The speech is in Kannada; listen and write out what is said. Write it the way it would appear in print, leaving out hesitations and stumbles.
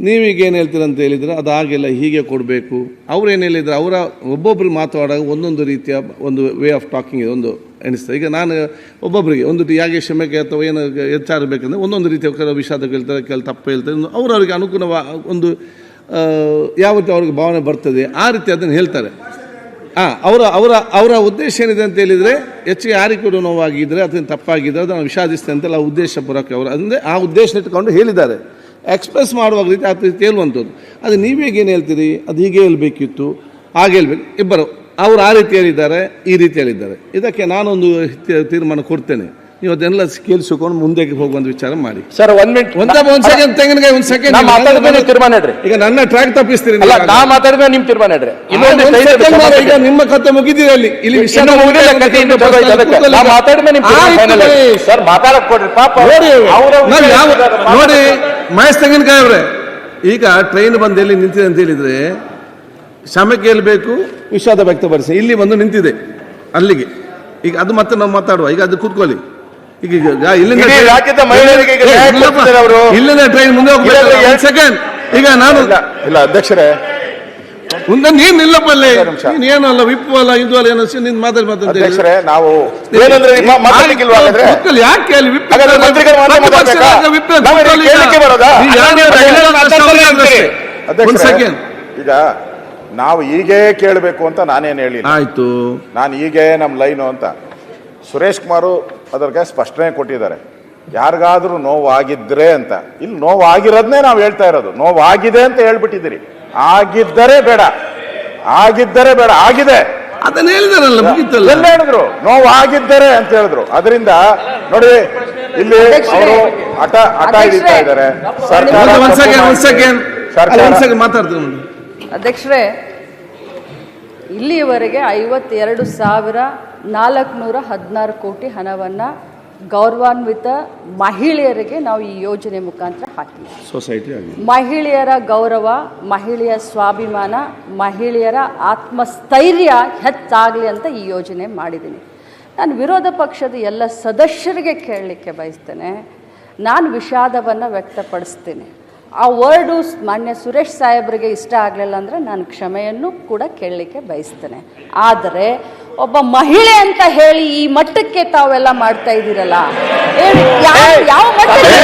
ನೀವೀಗ ಏನು ಹೇಳ್ತೀರ ಅಂತ ಹೇಳಿದರೆ ಅದಾಗಿಲ್ಲ, ಹೀಗೆ ಕೊಡಬೇಕು. ಅವ್ರು ಏನು ಹೇಳಿದರೆ ಅವರ ಒಬ್ಬೊಬ್ಬರು ಮಾತಾಡುವಾಗ ಒಂದೊಂದು ರೀತಿಯ ಒಂದು ವೇ ಆಫ್ ಟಾಕಿಂಗ್ ಇದೆ, ಒಂದು ಎಣಿಸ್ತದೆ. ಈಗ ನಾನು ಒಬ್ಬೊಬ್ಬರಿಗೆ ಒಂದು ಯಾಕೆ ಕ್ಷಮೆಗೆ ಅಥವಾ ಏನು ಹೆಚ್ಚಾರ ಬೇಕಂದರೆ ಒಂದೊಂದು ರೀತಿಯ ಕೆಲವು ವಿಷಾದ ಕೇಳ್ತಾರೆ, ಕೆಲವು ತಪ್ಪು ಹೇಳ್ತಾರೆ, ಅವರವರಿಗೆ ಅನುಗುಣವಾಗಿ ಒಂದು ಯಾವತ್ತೂ ಅವ್ರಿಗೆ ಭಾವನೆ ಬರ್ತದೆ ಆ ರೀತಿ ಅದನ್ನು ಹೇಳ್ತಾರೆ. ಅವರ ಅವರ ಅವರ ಉದ್ದೇಶ ಏನಿದೆ ಅಂತ ಹೇಳಿದರೆ ಹೆಚ್ಚಿಗೆ ಯಾರಿಗೂ ಕೂಡ ನೋವಾಗಿದ್ದರೆ ಅದನ್ನು ತಪ್ಪಾಗಿದ್ದರೆ ಅದನ್ನು ವಿಷಾದಿಸ್ತೇನೆ ಅಂತೆಲ್ಲ ಉದ್ದೇಶಪೂರ್ವಕ ಅವರು ಅಂದರೆ ಆ ಉದ್ದೇಶ ಇಟ್ಕೊಂಡು ಹೇಳಿದ್ದಾರೆ. ಎಕ್ಸ್ಪ್ರೆಸ್ ಮಾಡುವಾಗ ರೀತಿ ಆ ರೀತಿ ಹೇಳುವಂಥದ್ದು. ಅದು ನೀವೇಗೇನು ಹೇಳ್ತೀರಿ, ಅದು ಹೀಗೆ ಹೇಳ್ಬೇಕಿತ್ತು, ಹಾಗೆ ಹೇಳ್ಬೇಕು. ಇಬ್ಬರು ಅವರು ಆ ರೀತಿ ಹೇಳಿದ್ದಾರೆ, ಈ ರೀತಿ ಹೇಳಿದ್ದಾರೆ. ಇದಕ್ಕೆ ನಾನೊಂದು ತೀರ್ಮಾನ ಕೊಡ್ತೇನೆ, ನೀವು ಅದನ್ನೆಲ್ಲ ಕೇಳಿಸಿಕೊಂಡು ಮುಂದೆ ಹೋಗುವಂತ ವಿಚಾರ ಮಾಡಿ. ಸರ್ ಒಂದು ಸೆಕೆಂಡ್ ತೆಂಗಿನಕಾಯಿ ಒಂದು ಸೆಕೆಂಡ್ ತೀರ್ಮಾನ ಇಡ್ರಿ. ಈಗ ನನ್ನ ಟ್ರ್ಯಾಕ್ ತಪ್ಪಿಸ್ತೀರಿ, ನಾ ಮಾತಾಡಿದ್ರೆ ನಿಮ್ ತೀರ್ಮಾನ ಇಡ್ರಿ. ಈಗ ನಿಮ್ಮ ಕಥೆ ಮುಗಿದಿದೆ, ಅಲ್ಲಿ ಇಲ್ಲಿ ವಿಷಯ ಸರ್ ಮಾತಾಡಕ್ ಕೊಡ್ರಿ ಪಾಪ ನೋಡಿ. ಮಹೇಶ್ ತೆಂಗಿನಕಾಯಿ ಅವರೇ, ಈಗ ಟ್ರೈನ್ ಬಂದು ಎಲ್ಲಿ ನಿಂತಿದೆ ಅಂತ ಹೇಳಿದ್ರೆ ಕ್ಷಮೆ ಕೇಳಬೇಕು, ವಿಷಾದ ವ್ಯಕ್ತಪಡಿಸಿ, ಇಲ್ಲಿ ಬಂದು ನಿಂತಿದೆ ಅಲ್ಲಿಗೆ. ಈಗ ಅದು ಮತ್ತೆ ನಾವು ಮಾತಾಡುವ, ಈಗ ಅದು ಕೂತ್ಕೊಳ್ಳಿ. ಈಗ ಇಲ್ಲಿಂದ ಟ್ರೈನ್ ಮುಂದೆ ಹೋಗ್ಬೇಕು. ಸೆಕೆಂಡ್ ಈಗ ನಾನು ಇಲ್ಲ ಅಧ್ಯಕ್ಷರೇ, ನೀನ್ ನಿಲ್ಲಪ್ಪಲ್ಲೇ, ಏನು ಅಲ್ಲ ವಿಪ್ಪು ಅಲ್ಲ ಇದು ಅಲ್ಲ ಏನೋ ನೀನ್ ಅಧ್ಯಕ್ಷರೇ, ನಾವು ಯಾಕೆ ಅಲ್ಲಿ ಸೆಕೆಂಡ್ ಈಗ ನಾವು ಹೀಗೆ ಕೇಳಬೇಕು ಅಂತ ನಾನೇನು ಹೇಳಿ ಆಯ್ತು, ನಾನು ಹೀಗೆ ನಮ್ಮ ಲೈನು ಅಂತ. ಸುರೇಶ್ ಕುಮಾರ್ ಅದಕ್ಕೆ ಸ್ಪಷ್ಟನೆ ಕೊಟ್ಟಿದ್ದಾರೆ, ಯಾರಿಗಾದ್ರೂ ನೋವಾಗಿದ್ರೆ ಅಂತ. ಇಲ್ಲಿ ನೋವಾಗಿರೋದನ್ನೇ ನಾವು ಹೇಳ್ತಾ ಇರೋದು, ನೋವಾಗಿದೆ ಅಂತ ಹೇಳ್ಬಿಟ್ಟಿದ್ದೀರಿ. ಆಗಿದ್ದರೆ ಬೇಡ, ಆಗಿದ್ದರೆ ಬೇಡ, ಆಗಿದೆ ಅದನ್ನ ಹೇಳಿದಾರಲ್ಲ, ಎಲ್ಲ ಹೇಳಿದ್ರು, ನೋವಾಗಿದ್ದರೆ ಅಂತ ಹೇಳಿದ್ರು. ಅದರಿಂದ ನೋಡಿ ಇಲ್ಲಿ ಅವರು ಹಠ ಹಿಡಿತಾ ಇದ್ದಾರೆ. ಮಾತಾಡ್ತೀನಿ ಅಧ್ಯಕ್ಷರೇ, ಇಲ್ಲಿಯವರೆಗೆ 52,416 ಕೋಟಿ ಹಣವನ್ನು ಗೌರವಾನ್ವಿತ ಮಹಿಳೆಯರಿಗೆ ನಾವು ಈ ಯೋಜನೆ ಮುಖಾಂತರ ಹಾಕಿದ್ದೀವಿ. ಸೊಸೈಟಿ ಮಹಿಳೆಯರ ಗೌರವ, ಮಹಿಳೆಯ ಸ್ವಾಭಿಮಾನ, ಮಹಿಳೆಯರ ಆತ್ಮಸ್ಥೈರ್ಯ ಹೆಚ್ಚಾಗಲಿ ಅಂತ ಈ ಯೋಜನೆ ಮಾಡಿದ್ದೀನಿ. ನಾನು ವಿರೋಧ ಪಕ್ಷದ ಎಲ್ಲ ಸದಸ್ಯರಿಗೆ ಕೇಳಲಿಕ್ಕೆ ಬಯಸ್ತೇನೆ, ನಾನು ವಿಷಾದವನ್ನು ವ್ಯಕ್ತಪಡಿಸ್ತೇನೆ. ಆ ವರ್ಡು ಮಾನ್ಯ ಸುರೇಶ್ ಸಾಹೇಬ್ರಿಗೆ ಇಷ್ಟ ಆಗಲಿಲ್ಲ ಅಂದರೆ ನಾನು ಕ್ಷಮೆಯನ್ನು ಕೂಡ ಕೇಳಲಿಕ್ಕೆ ಬಯಸ್ತೇನೆ. ಆದರೆ ಒಬ್ಬ ಮಹಿಳೆ ಅಂತ ಹೇಳಿ ಈ ಮಟ್ಟಕ್ಕೆ ತಾವೆಲ್ಲ ಮಾಡ್ತಾ ಇದ್ದೀರಲ್ಲ, ಯಾವ ಮಟ್ಟಕ್ಕೆ